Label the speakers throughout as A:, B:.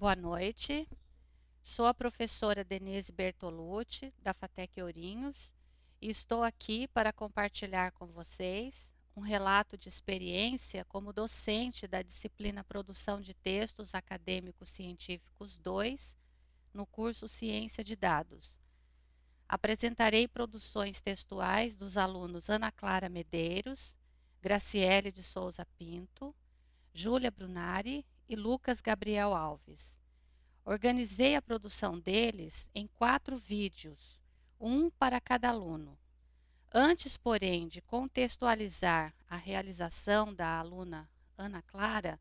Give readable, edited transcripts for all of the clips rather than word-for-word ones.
A: Boa noite, sou a professora Denise Bertolucci, da FATEC Ourinhos, e estou aqui para compartilhar com vocês um relato de experiência como docente da disciplina Produção de Textos Acadêmicos Científicos 2, no curso Ciência de Dados. Apresentarei produções textuais dos alunos Ana Clara Medeiros, Graciele de Souza Pinto, Júlia Brunari e Lucas Gabriel Alves. Organizei a produção deles em 4 vídeos, um para cada aluno. Antes, porém, de contextualizar a realização da aluna Ana Clara,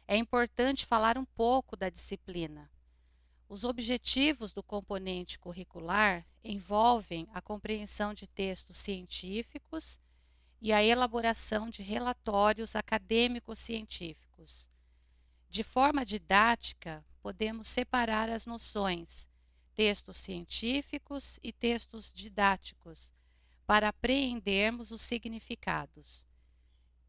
A: é importante falar um pouco da disciplina. Os objetivos do componente curricular envolvem a compreensão de textos científicos e a elaboração de relatórios acadêmicos científicos. De forma didática, podemos separar as noções textos científicos e textos didáticos para apreendermos os significados.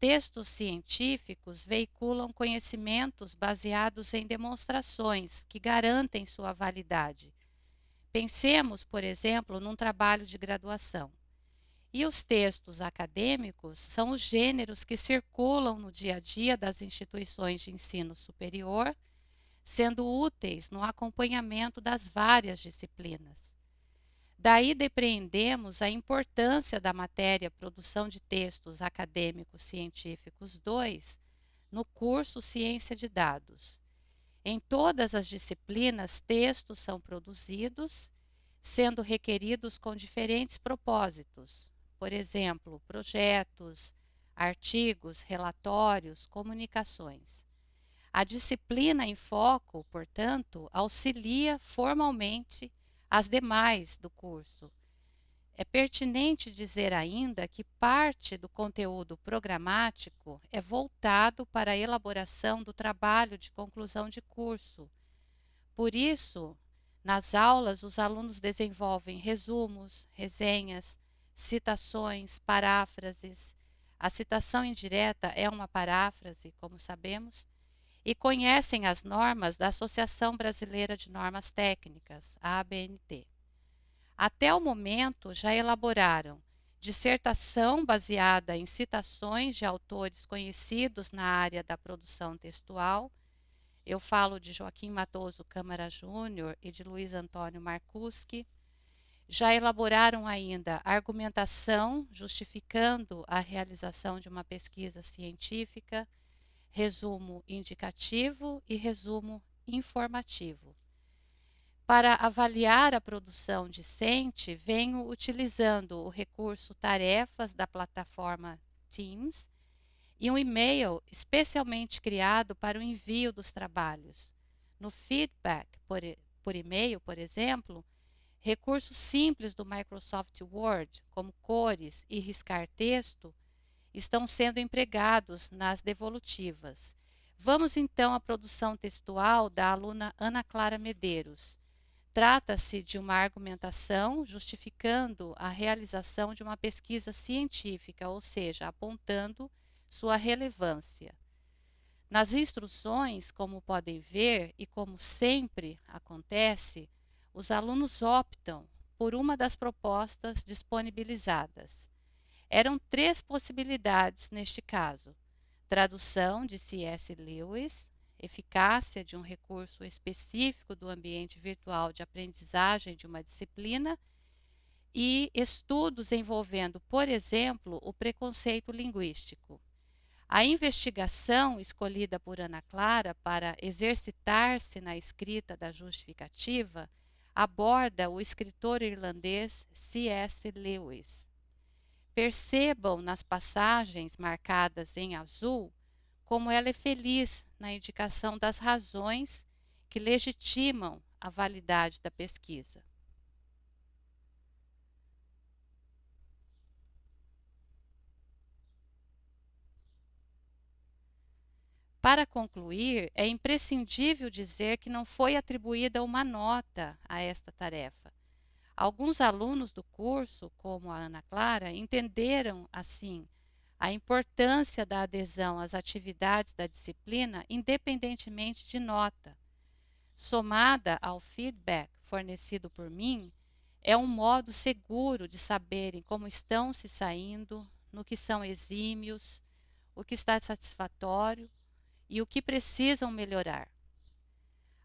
A: Textos científicos veiculam conhecimentos baseados em demonstrações que garantem sua validade. Pensemos, por exemplo, num trabalho de graduação. E os textos acadêmicos são os gêneros que circulam no dia a dia das instituições de ensino superior, sendo úteis no acompanhamento das várias disciplinas. Daí depreendemos a importância da matéria Produção de Textos Acadêmicos Científicos 2 no curso Ciência de Dados. Em todas as disciplinas, textos são produzidos, sendo requeridos com diferentes propósitos. Por exemplo, projetos, artigos, relatórios, comunicações. A disciplina em foco, portanto, auxilia formalmente as demais do curso. É pertinente dizer ainda que parte do conteúdo programático é voltado para a elaboração do trabalho de conclusão de curso. Por isso, nas aulas, os alunos desenvolvem resumos, resenhas, citações, paráfrases. A citação indireta é uma paráfrase, como sabemos, e conhecem as normas da Associação Brasileira de Normas Técnicas, a ABNT. Até o momento, já elaboraram dissertação baseada em citações de autores conhecidos na área da produção textual. Eu falo de Joaquim Matoso Câmara Júnior e de Luiz Antônio Marcuski. Já elaboraram ainda argumentação justificando a realização de uma pesquisa científica, resumo indicativo e resumo informativo. Para avaliar a produção discente, venho utilizando o recurso Tarefas da plataforma Teams e um e-mail especialmente criado para o envio dos trabalhos. No feedback por e-mail, por exemplo, recursos simples do Microsoft Word, como cores e riscar texto, estão sendo empregados nas devolutivas. Vamos então à produção textual da aluna Ana Clara Medeiros. Trata-se de uma argumentação justificando a realização de uma pesquisa científica, ou seja, apontando sua relevância. Nas instruções, como podem ver e como sempre acontece, os alunos optam por uma das propostas disponibilizadas. Eram 3 possibilidades neste caso: tradução de C.S. Lewis, eficácia de um recurso específico do ambiente virtual de aprendizagem de uma disciplina e estudos envolvendo, por exemplo, o preconceito linguístico. A investigação escolhida por Ana Clara para exercitar-se na escrita da justificativa aborda o escritor irlandês C.S. Lewis. Percebam nas passagens marcadas em azul como ela é feliz na indicação das razões que legitimam a validade da pesquisa. Para concluir, é imprescindível dizer que não foi atribuída uma nota a esta tarefa. Alguns alunos do curso, como a Ana Clara, entenderam, assim, a importância da adesão às atividades da disciplina independentemente de nota. somada ao feedback fornecido por mim, é um modo seguro de saberem como estão se saindo, no que são exímios, o que está satisfatório e o que precisam melhorar.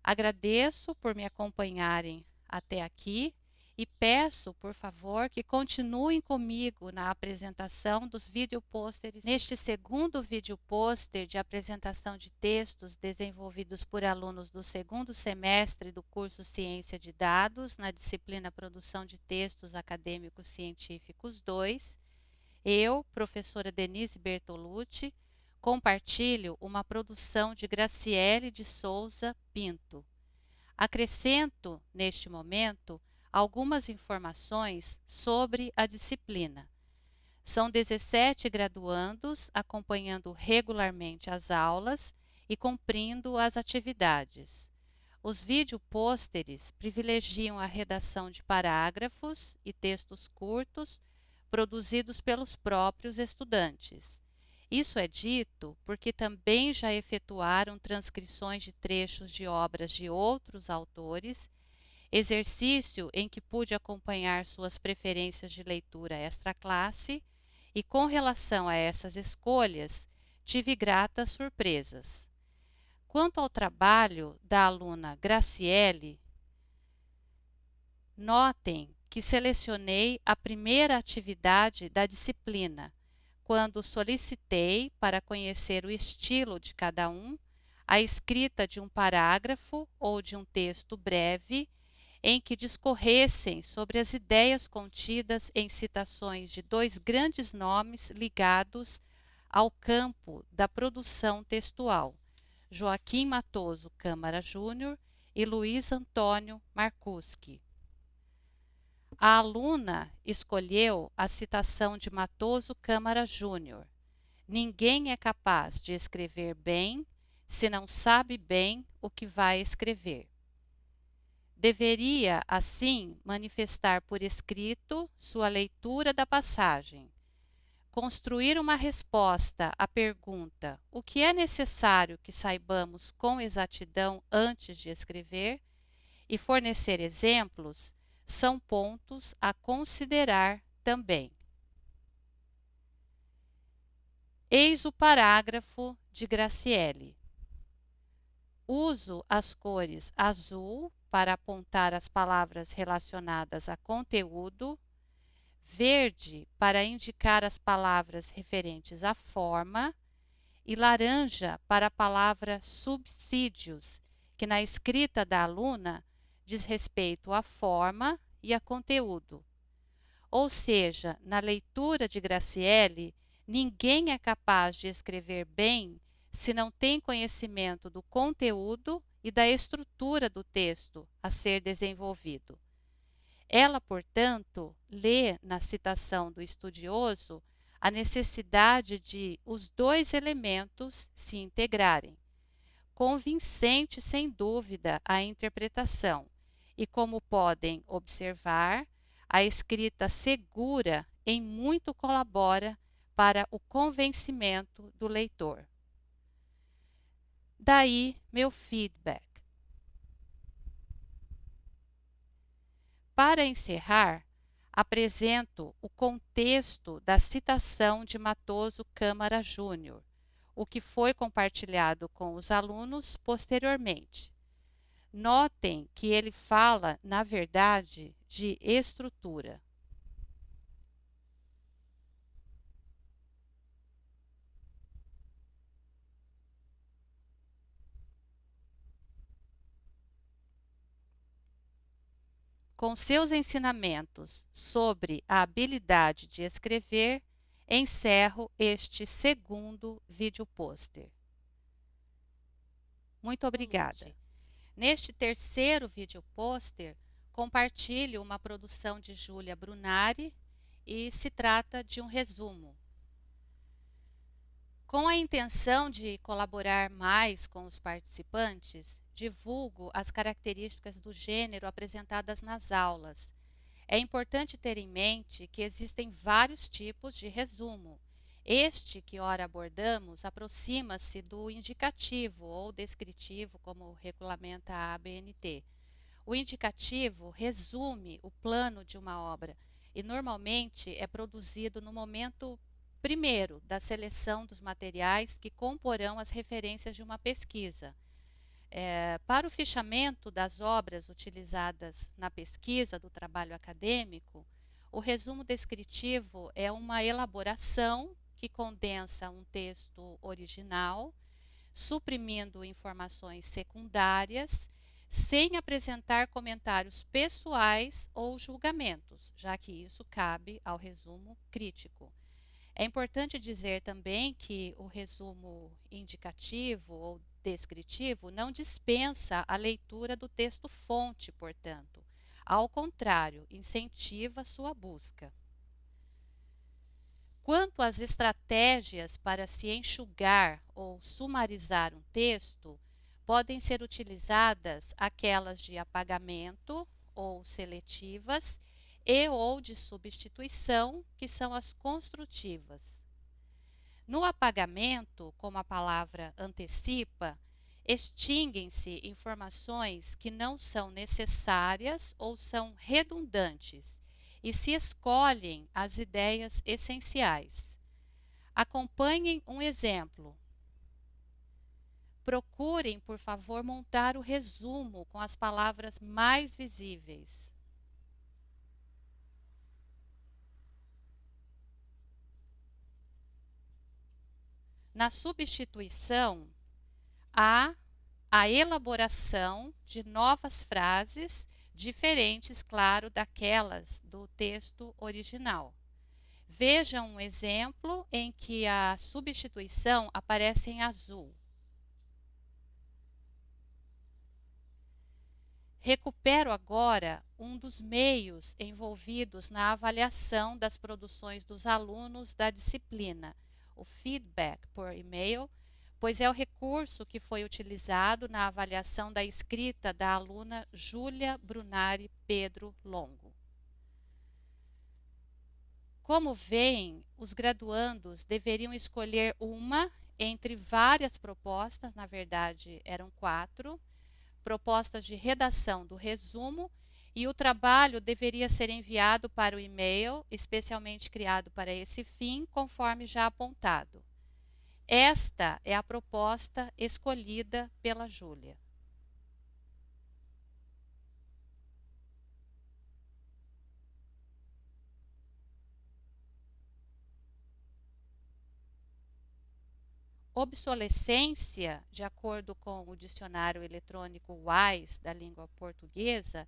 A: Agradeço por me acompanharem até aqui e peço, por favor, que continuem comigo na apresentação dos videopôsteres. Neste segundo videopôster de apresentação de textos desenvolvidos por alunos do segundo semestre do curso Ciência de Dados, na disciplina Produção de Textos Acadêmicos Científicos 2, eu, professora Denise Bertolucci, compartilho uma produção de Graciele de Souza Pinto. Acrescento, neste momento, algumas informações sobre a disciplina. São 17 graduandos acompanhando regularmente as aulas e cumprindo as atividades. Os videopôsteres privilegiam a redação de parágrafos e textos curtos produzidos pelos próprios estudantes. Isso é dito porque também já efetuaram transcrições de trechos de obras de outros autores, exercício em que pude acompanhar suas preferências de leitura extra-classe e, com relação a essas escolhas, tive gratas surpresas. Quanto ao trabalho da aluna Graciele, notem que selecionei a primeira atividade da disciplina, quando solicitei, para conhecer o estilo de cada um, a escrita de um parágrafo ou de um texto breve em que discorressem sobre as ideias contidas em citações de dois grandes nomes ligados ao campo da produção textual, Joaquim Matoso Câmara Júnior e Luiz Antônio Marcuschi. A aluna escolheu a citação de Matoso Câmara Júnior. Ninguém é capaz de escrever bem se não sabe bem o que vai escrever. Deveria, assim, manifestar por escrito sua leitura da passagem, construir uma resposta à pergunta o que é necessário que saibamos com exatidão antes de escrever e fornecer exemplos são pontos a considerar também. Eis o parágrafo de Graciele. Uso as cores azul para apontar as palavras relacionadas a conteúdo, verde para indicar as palavras referentes à forma e laranja para a palavra subsídios, que na escrita da aluna diz respeito à forma e a conteúdo. Ou seja, na leitura de Graciele, ninguém é capaz de escrever bem se não tem conhecimento do conteúdo e da estrutura do texto a ser desenvolvido. Ela, portanto, lê na citação do estudioso a necessidade de os dois elementos se integrarem. Convincente, sem dúvida, a interpretação, e como podem observar, a escrita segura em muito colabora para o convencimento do leitor. Daí meu feedback. Para encerrar, apresento o contexto da citação de Matoso Câmara Júnior, o que foi compartilhado com os alunos posteriormente. Notem que ele fala, na verdade, de estrutura. Com seus ensinamentos sobre a habilidade de escrever, encerro este segundo videopôster. Muito obrigada. Neste terceiro videopôster, compartilho uma produção de Júlia Brunari e se trata de um resumo. Com a intenção de colaborar mais com os participantes, divulgo as características do gênero apresentadas nas aulas. É importante ter em mente que existem vários tipos de resumo. Este que ora abordamos aproxima-se do indicativo ou descritivo, como regulamenta a ABNT. O indicativo resume o plano de uma obra e normalmente é produzido no momento primeiro da seleção dos materiais que comporão as referências de uma pesquisa. Para o fichamento das obras utilizadas na pesquisa do trabalho acadêmico, o resumo descritivo é uma elaboração que condensa um texto original, suprimindo informações secundárias, sem apresentar comentários pessoais ou julgamentos, já que isso cabe ao resumo crítico. É importante dizer também que o resumo indicativo ou descritivo não dispensa a leitura do texto-fonte, portanto. Ao contrário, incentiva sua busca. Quanto às estratégias para se enxugar ou sumarizar um texto, podem ser utilizadas aquelas de apagamento ou seletivas e ou de substituição, que são as construtivas. No apagamento, como a palavra antecipa, extinguem-se informações que não são necessárias ou são redundantes e se escolhem as ideias essenciais. Acompanhem um exemplo. Procurem, por favor, montar o resumo com as palavras mais visíveis. Na substituição, há a elaboração de novas frases diferentes, claro, daquelas do texto original. Veja um exemplo em que a substituição aparece em azul. Recupero agora um dos meios envolvidos na avaliação das produções dos alunos da disciplina, o feedback por e-mail, pois é o recurso que foi utilizado na avaliação da escrita da aluna Júlia Brunari Pedro Longo. Como veem, os graduandos deveriam escolher uma entre várias propostas, na verdade eram 4, propostas de redação do resumo, e o trabalho deveria ser enviado para o e-mail, especialmente criado para esse fim, conforme já apontado. Esta é a proposta escolhida pela Júlia. Obsolescência, de acordo com o dicionário eletrônico WISE da língua portuguesa,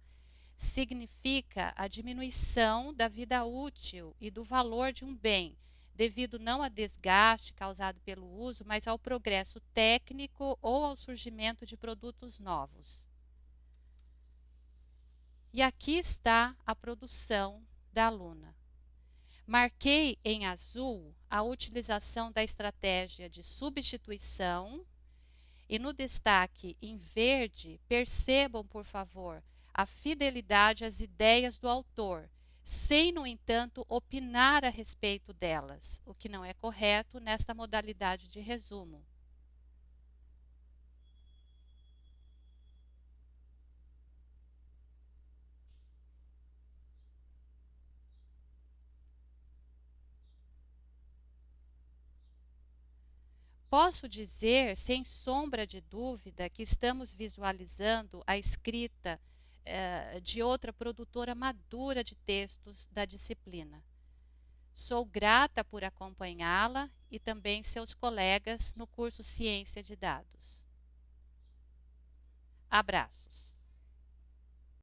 A: significa a diminuição da vida útil e do valor de um bem, devido não a desgaste causado pelo uso, mas ao progresso técnico ou ao surgimento de produtos novos. E aqui está a produção da aluna. Marquei em azul a utilização da estratégia de substituição e no destaque em verde, percebam, por favor, a fidelidade às ideias do autor, sem, no entanto, opinar a respeito delas, o que não é correto nesta modalidade de resumo. Posso dizer, sem sombra de dúvida, que estamos visualizando a escrita de outra produtora madura de textos da disciplina. Sou grata por acompanhá-la e também seus colegas no curso Ciência de Dados. Abraços.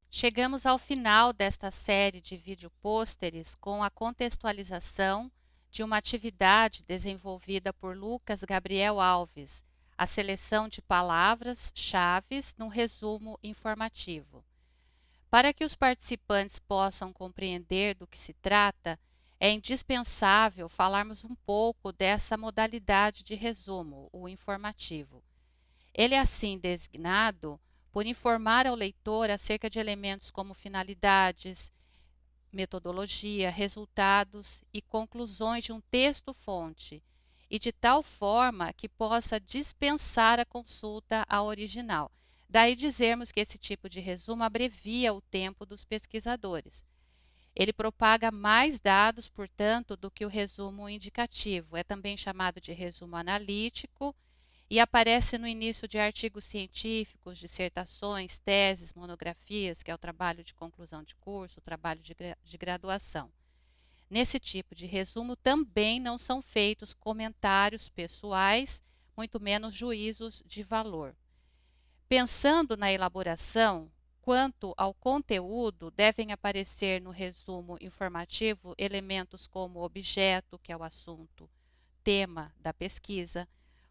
A: Chegamos ao final desta série de vídeo pôsteres com a contextualização de uma atividade desenvolvida por Lucas Gabriel Alves, a seleção de palavras-chave num resumo informativo. Para que os participantes possam compreender do que se trata, é indispensável falarmos um pouco dessa modalidade de resumo, o informativo. Ele é assim designado por informar ao leitor acerca de elementos como finalidades, metodologia, resultados e conclusões de um texto-fonte, e de tal forma que possa dispensar a consulta ao original. Daí dizermos que esse tipo de resumo abrevia o tempo dos pesquisadores. Ele propaga mais dados, portanto, do que o resumo indicativo. É também chamado de resumo analítico e aparece no início de artigos científicos, dissertações, teses, monografias, que é o trabalho de conclusão de curso, o trabalho de graduação. Nesse tipo de resumo também não são feitos comentários pessoais, muito menos juízos de valor. Pensando na elaboração, quanto ao conteúdo, devem aparecer no resumo informativo elementos como objeto, que é o assunto, tema da pesquisa,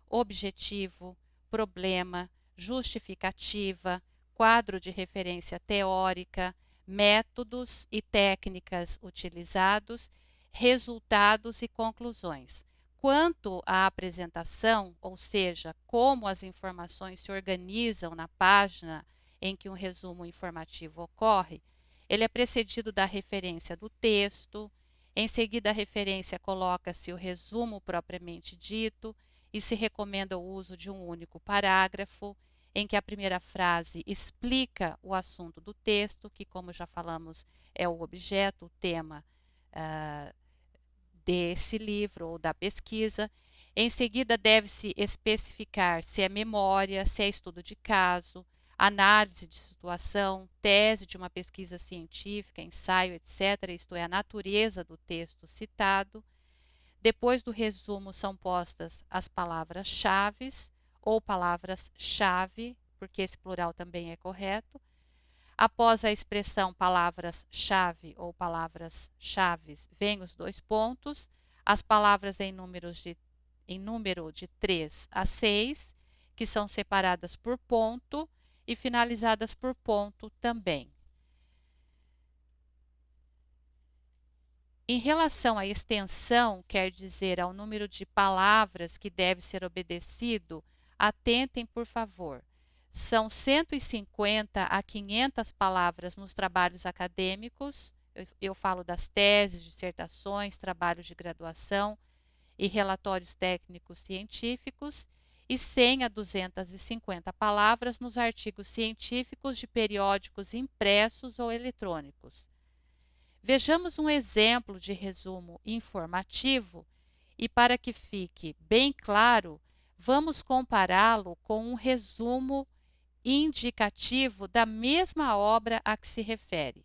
A: objetivo, problema, justificativa, quadro de referência teórica, métodos e técnicas utilizados, resultados e conclusões. Quanto à apresentação, ou seja, como as informações se organizam na página em que um resumo informativo ocorre, ele é precedido da referência do texto, em seguida a referência coloca-se o resumo propriamente dito e se recomenda o uso de um único parágrafo, em que a primeira frase explica o assunto do texto, que, como já falamos, é o objeto, o tema desse livro ou da pesquisa. Em seguida, deve-se especificar se é memória, se é estudo de caso, análise de situação, tese de uma pesquisa científica, ensaio, etc., isto é, a natureza do texto citado. Depois do resumo são postas as palavras-chave ou palavras-chave, porque esse plural também é correto. Após a expressão palavras-chave ou palavras-chaves, vêm os dois pontos, as palavras em número de 3 a 6, que são separadas por ponto e finalizadas por ponto também. Em relação à extensão, quer dizer, ao número de palavras que deve ser obedecido, atentem, por favor. São 150 a 500 palavras nos trabalhos acadêmicos, eu falo das teses, dissertações, trabalhos de graduação e relatórios técnicos científicos, e 100 a 250 palavras nos artigos científicos de periódicos impressos ou eletrônicos. Vejamos um exemplo de resumo informativo e, para que fique bem claro, vamos compará-lo com um resumo indicativo da mesma obra a que se refere.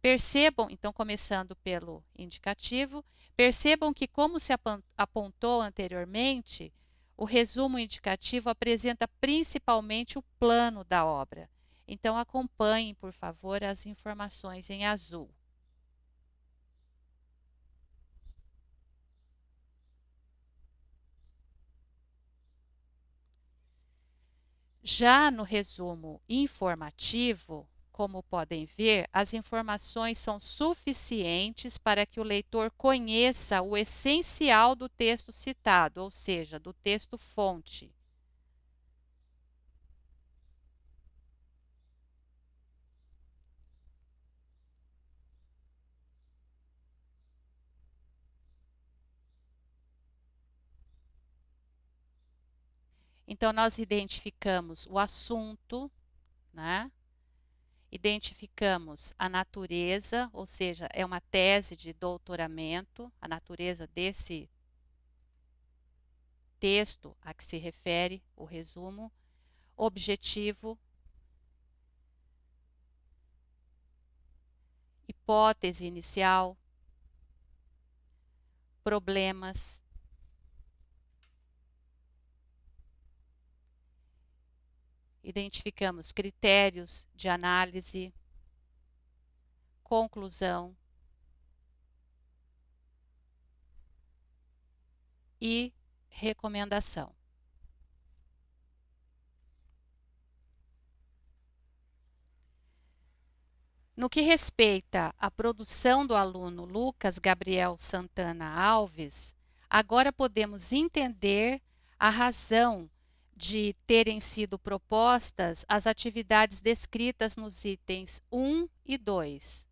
A: Percebam, então, começando pelo indicativo, percebam que, como se apontou anteriormente, o resumo indicativo apresenta principalmente o plano da obra. Então, acompanhem, por favor, as informações em azul. Já no resumo informativo, como podem ver, as informações são suficientes para que o leitor conheça o essencial do texto citado, ou seja, do texto-fonte. Então, nós identificamos o assunto, né? Identificamos a natureza, ou seja, é uma tese de doutoramento, a natureza desse texto a que se refere o resumo, objetivo, hipótese inicial, problemas, identificamos critérios de análise, conclusão e recomendação. No que respeita à produção do aluno Lucas Gabriel Santana Alves, agora podemos entender a razão de terem sido propostas as atividades descritas nos itens 1 e 2.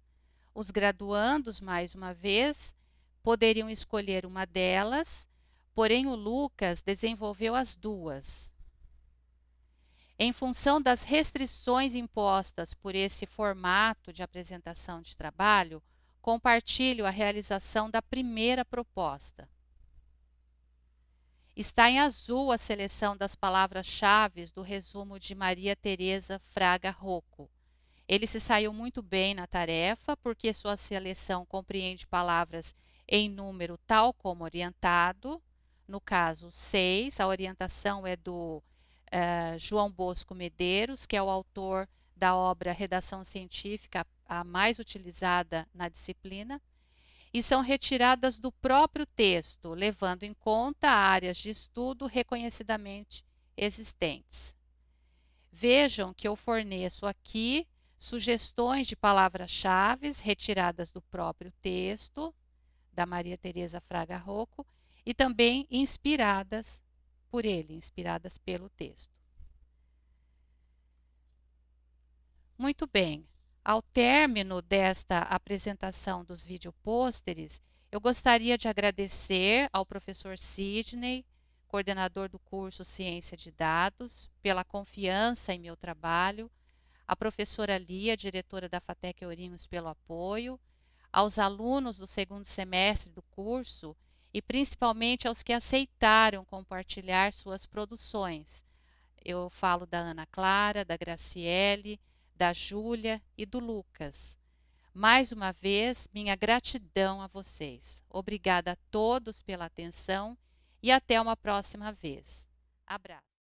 A: Os graduandos, mais uma vez, poderiam escolher uma delas, porém o Lucas desenvolveu as duas. Em função das restrições impostas por esse formato de apresentação de trabalho, compartilho a realização da primeira proposta. Está em azul a seleção das palavras-chave do resumo de Maria Teresa Fraga Rocco. Ele se saiu muito bem na tarefa, porque sua seleção compreende palavras em número tal como orientado. No caso, 6, a orientação é do João Bosco Medeiros, que é o autor da obra Redação Científica, a mais utilizada na disciplina, e são retiradas do próprio texto, levando em conta áreas de estudo reconhecidamente existentes. Vejam que eu forneço aqui sugestões de palavras-chave retiradas do próprio texto da Maria Teresa Fraga Rocco e também inspiradas por ele, inspiradas pelo texto. Muito bem. Ao término desta apresentação dos videopôsteres, eu gostaria de agradecer ao professor Sidney, coordenador do curso Ciência de Dados, pela confiança em meu trabalho, à professora Lia, diretora da FATEC Ourinhos, pelo apoio, aos alunos do segundo semestre do curso e principalmente aos que aceitaram compartilhar suas produções. Eu falo da Ana Clara, da Graciele, da Júlia e do Lucas. Mais uma vez, minha gratidão a vocês. Obrigada a todos pela atenção e até uma próxima vez. Abraço.